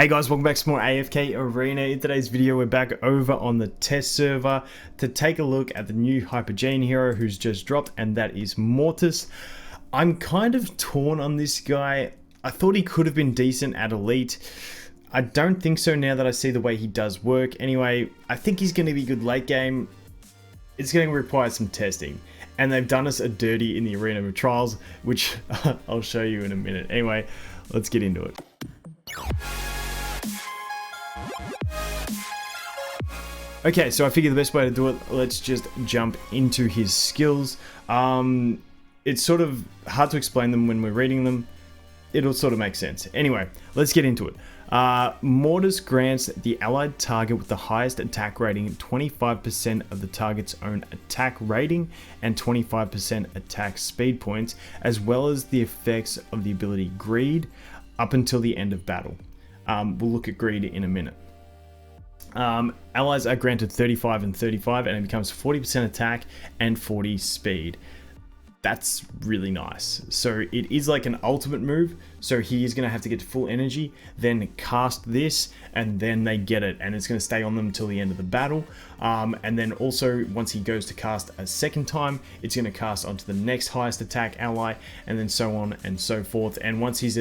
Hey guys, welcome back to more AFK Arena. In today's video, we're back over on the test server to take a look at the new Hypogean hero who's just dropped, and that is Mortas. I'm kind of torn on this guy. I thought he could have been decent at Elite. I don't think so now that I see the way he does work. Anyway, I think he's going to be good late game. It's going to require some testing. And they've done us a dirty in the Arena of Trials, which I'll show you in a minute. Anyway, let's get into it. Okay, so I figure the best way to do it, let's just jump into his skills. It's sort of hard to explain them when we're reading them. It'll sort of make sense. Anyway, let's get into it. Mortas grants the allied target with the highest attack rating 25% of the target's own attack rating and 25% attack speed points, as well as the effects of the ability Greed up until the end of battle. We'll look at Greed in a minute. Allies are granted 35 and 35, and it becomes 40% attack and 40 speed. That's really nice. So it is like an ultimate move. So he is going to have to get to full energy, then cast this, and then they get it, and it's going to stay on them until the end of the battle. And then also once he goes to cast a second time, it's going to cast onto the next highest attack ally, and then so on and so forth. And once he's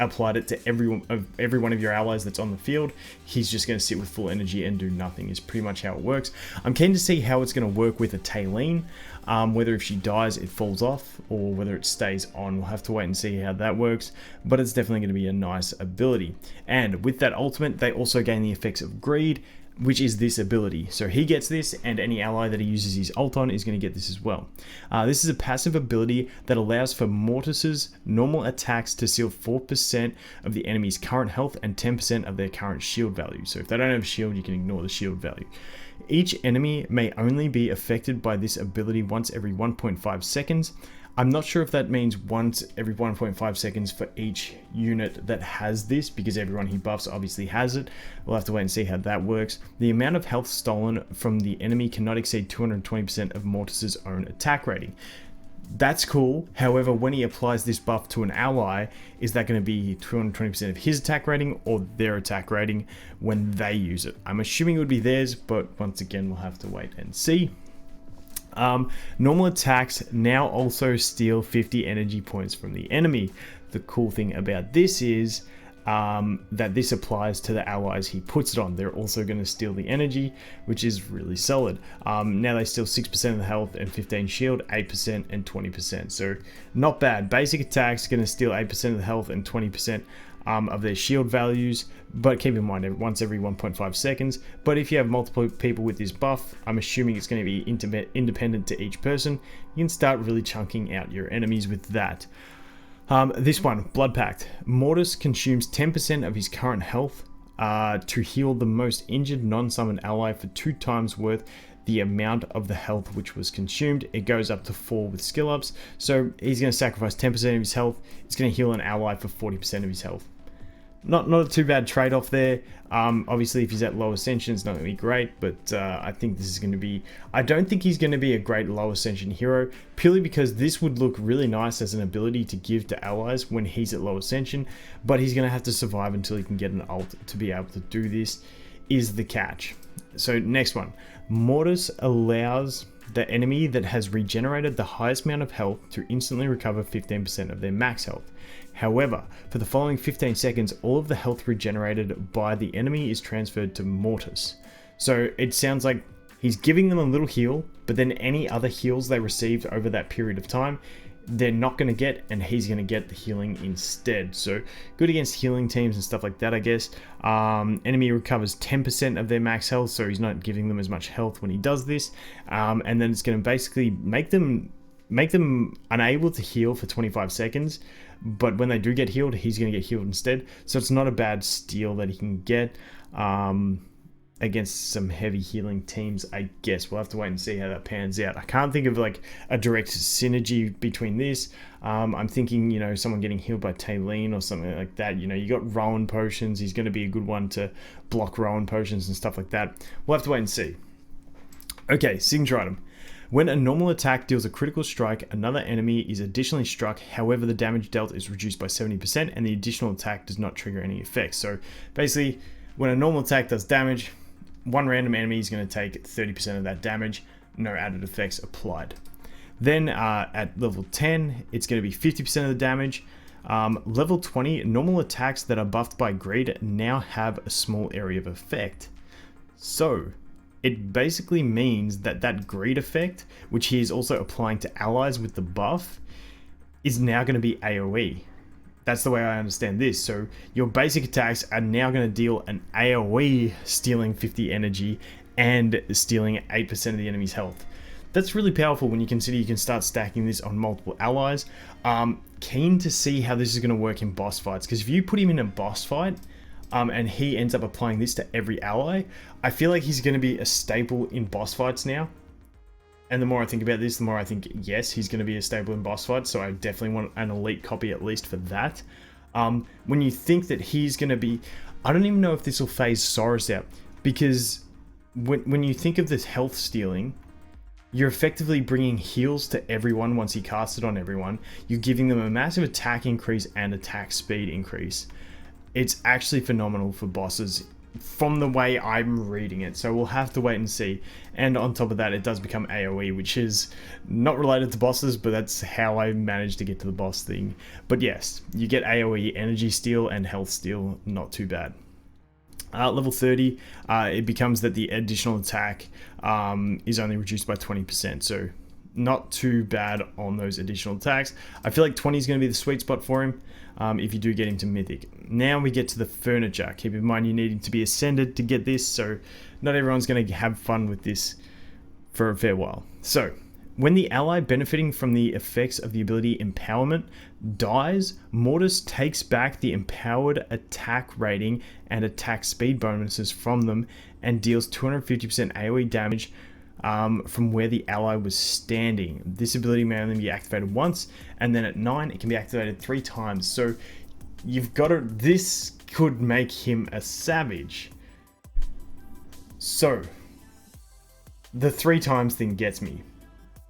applied it to every one of your allies that's on the field, he's just going to sit with full energy and do nothing. Is pretty much how it works. I'm keen to see how it's going to work with a Aioli. Whether if she dies it falls off, or whether it stays on. We'll have to wait and see how that works, but it's definitely going to be a nice ability. And with that ultimate, they also gain the effects of Greed, which is this ability. So he gets this, and any ally that he uses his ult on is going to get this as well. This is a passive ability that allows for Mortas's normal attacks to seal 4% of the enemy's current health and 10% of their current shield value. So if they don't have a shield, you can ignore the shield value. Each enemy may only be affected by this ability once every 1.5 seconds. I'm not sure if that means once every 1.5 seconds for each unit that has this, because everyone he buffs obviously has it. We'll have to wait and see how that works. The amount of health stolen from the enemy cannot exceed 220% of Mortas's own attack rating. That's cool. However, when he applies this buff to an ally, is that going to be 220% of his attack rating or their attack rating when they use it? I'm assuming it would be theirs, but once again, we'll have to wait and see. Normal attacks now also steal 50 energy points from the enemy. The cool thing about this is that this applies to the allies he puts it on. They're also going to steal the energy, which is really solid. Now they steal 6% of the health and 15 shield, 8% and 20%. So not bad. Basic attacks going to steal 8% of the health and 20% of their shield values, but keep in mind once every 1.5 seconds. But if you have multiple people with this buff, I'm assuming it's going to be independent to each person. You can start really chunking out your enemies with that. This one, Blood Pact. Mortas consumes 10% of his current health to heal the most injured non-summoned ally for 2 times worth the amount of the health which was consumed. It goes up to 4 with skill ups. So he's going to sacrifice 10% of his health. It's going to heal an ally for 40% of his health. Not a too bad trade-off there. Obviously, if he's at low ascension, it's not going to be great, but I think this is going to be... I don't think he's going to be a great low ascension hero, purely because this would look really nice as an ability to give to allies when he's at low ascension, but he's going to have to survive until he can get an ult to be able to do this, is the catch. So next one. Mortas allows the enemy that has regenerated the highest amount of health to instantly recover 15% of their max health. However, for the following 15 seconds, all of the health regenerated by the enemy is transferred to Mortas. So it sounds like he's giving them a little heal, but then any other heals they received over that period of time, they're not going to get, and he's going to get the healing instead. So good against healing teams and stuff like that, I guess. Enemy recovers 10% of their max health, so he's not giving them as much health when he does this. And then it's going to basically make them unable to heal for 25 seconds, but when they do get healed, he's going to get healed instead. So it's not a bad steal that he can get against some heavy healing teams, I guess. We'll have to wait and see how that pans out. I can't think of like a direct synergy between this. I'm thinking, someone getting healed by Aioli or something like that. You got Rowan potions. He's going to be a good one to block Rowan potions and stuff like that. We'll have to wait and see. Okay, signature item. When a normal attack deals a critical strike, another enemy is additionally struck. However, the damage dealt is reduced by 70% and the additional attack does not trigger any effects. So basically, when a normal attack does damage, one random enemy is going to take 30% of that damage, no added effects applied. Then at level 10, it's going to be 50% of the damage. Level 20, normal attacks that are buffed by greed now have a small area of effect. So it basically means that that greed effect, which he is also applying to allies with the buff, is now going to be AoE. That's the way I understand this. So your basic attacks are now going to deal an AoE, stealing 50 energy and stealing 8% of the enemy's health. That's really powerful when you consider you can start stacking this on multiple allies. Keen to see how this is going to work in boss fights, because if you put him in a boss fight and he ends up applying this to every ally, I feel like he's going to be a staple in boss fights now. And the more I think about this, the more I think, yes, he's going to be a staple in boss fights. So I definitely want an elite copy at least for that. When you think that he's going to be, I don't even know if this will phase Saurus out, because when you think of this health stealing, you're effectively bringing heals to everyone once he casts it on everyone. You're giving them a massive attack increase and attack speed increase. It's actually phenomenal for bosses from the way I'm reading it. So we'll have to wait and see. And on top of that, it does become AoE, which is not related to bosses, but that's how I managed to get to the boss thing. But yes, you get AoE, energy steal and health steal, not too bad. Level 30, it becomes that the additional attack is only reduced by 20%, so not too bad on those additional attacks. I feel like 20 is going to be the sweet spot for him if you do get him to Mythic. Now we get to the furniture. Keep in mind you need to be ascended to get this, so not everyone's going to have fun with this for a fair while. So when the ally benefiting from the effects of the ability Empowerment dies, Mortas takes back the empowered attack rating and attack speed bonuses from them and deals 250% AoE damage from where the ally was standing. This ability may only be activated once, and then at 9 it can be activated 3 times. So you've got to, this could make him a savage. So the 3 times thing gets me.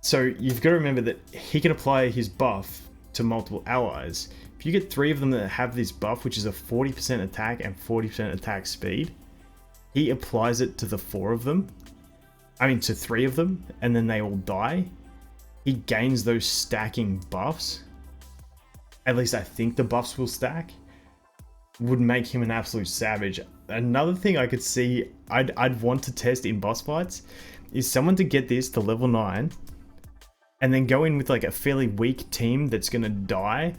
So you've got to remember that he can apply his buff to multiple allies. If you get 3 of them that have this buff, which is a 40% attack and 40% attack speed, he applies it to the 4 of them. I mean, to 3 of them, and then they all die. He gains those stacking buffs. At least I think the buffs will stack. Would make him an absolute savage. Another thing I could see I'd want to test in boss fights is someone to get this to level 9 and then go in with like a fairly weak team that's going to die,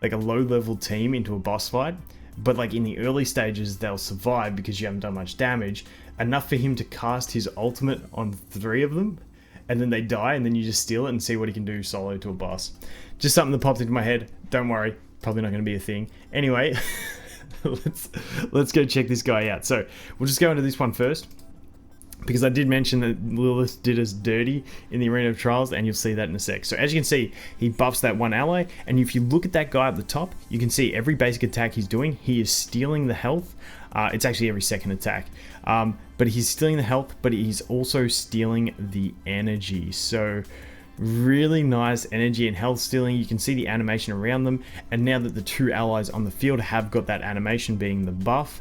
like a low level team into a boss fight, but like in the early stages they'll survive because you haven't done much damage, enough for him to cast his ultimate on 3 of them, and then they die, and then you just steal it and see what he can do solo to a boss. Just something that popped into my head. Don't worry, probably not going to be a thing. Anyway, let's go check this guy out. So we'll just go into this one first, because I did mention that Lilith did us dirty in the Arena of Trials, and you'll see that in a sec. So as you can see, he buffs that one ally, and if you look at that guy at the top, you can see every basic attack he's doing, he is stealing the health. It's actually every second attack. But he's stealing the health, but he's also stealing the energy. So really nice energy and health stealing. You can see the animation around them, and now that the 2 allies on the field have got that animation being the buff,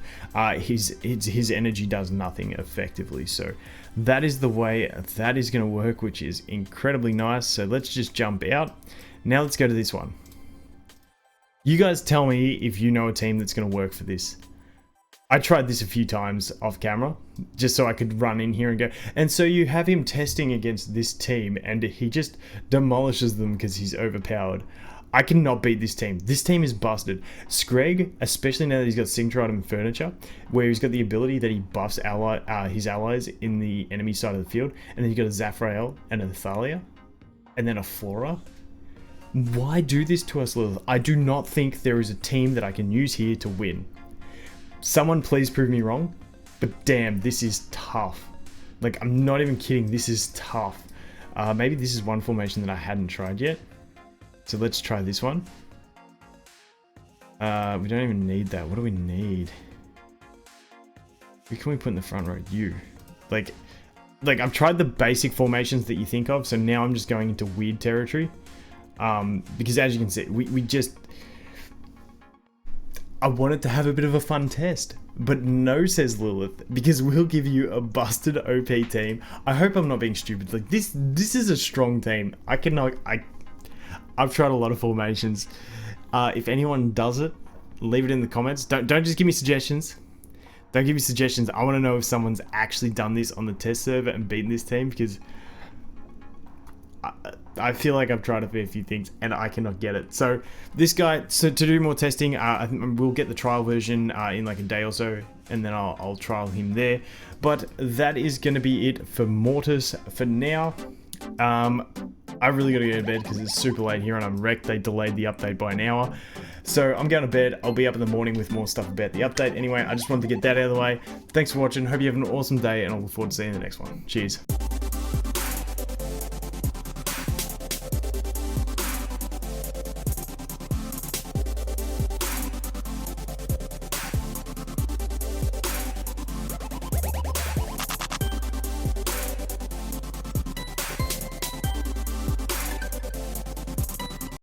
his energy does nothing effectively. So that is the way that is going to work, which is incredibly nice. So let's just jump out. Now let's go to this one. You guys tell me if you know a team that's going to work for this. I tried this a few times off camera, just so I could run in here and go. And so you have him testing against this team, and he just demolishes them because he's overpowered. I cannot beat this team. This team is busted. Screg, especially now that he's got Signature Item Furniture, where he's got the ability that he buffs his allies in the enemy side of the field, and then you've got a Zafrael and a Thalia, and then a Flora. Why do this to us, Lilith? I do not think there is a team that I can use here to win. Someone please prove me wrong, but damn, this is tough. Like, I'm not even kidding, this is tough. Maybe this is one formation that I hadn't tried yet. So let's try this one. We don't even need that. What do we need? Who can we put in the front row? You. Like, like I've tried the basic formations that you think of, so now I'm just going into weird territory. Because as you can see, I wanted to have a bit of a fun test, but no, says Lilith, because we'll give you a busted OP team. I hope I'm not being stupid. Like this is a strong team. I've tried a lot of formations. If anyone does it, leave it in the comments. Don't just give me suggestions. Don't give me suggestions. I want to know if someone's actually done this on the test server and beaten this team, because I feel like I've tried a fair few things and I cannot get it. So this guy, so to do more testing, I think we'll get the trial version in like a day or so, and then I'll trial him there. But that is going to be it for Mortas for now. I really got to go to bed because it's super late here and I'm wrecked. They delayed the update by an hour. So I'm going to bed. I'll be up in the morning with more stuff about the update. Anyway, I just wanted to get that out of the way. Thanks for watching. Hope you have an awesome day, and I'll look forward to seeing you in the next one. Cheers.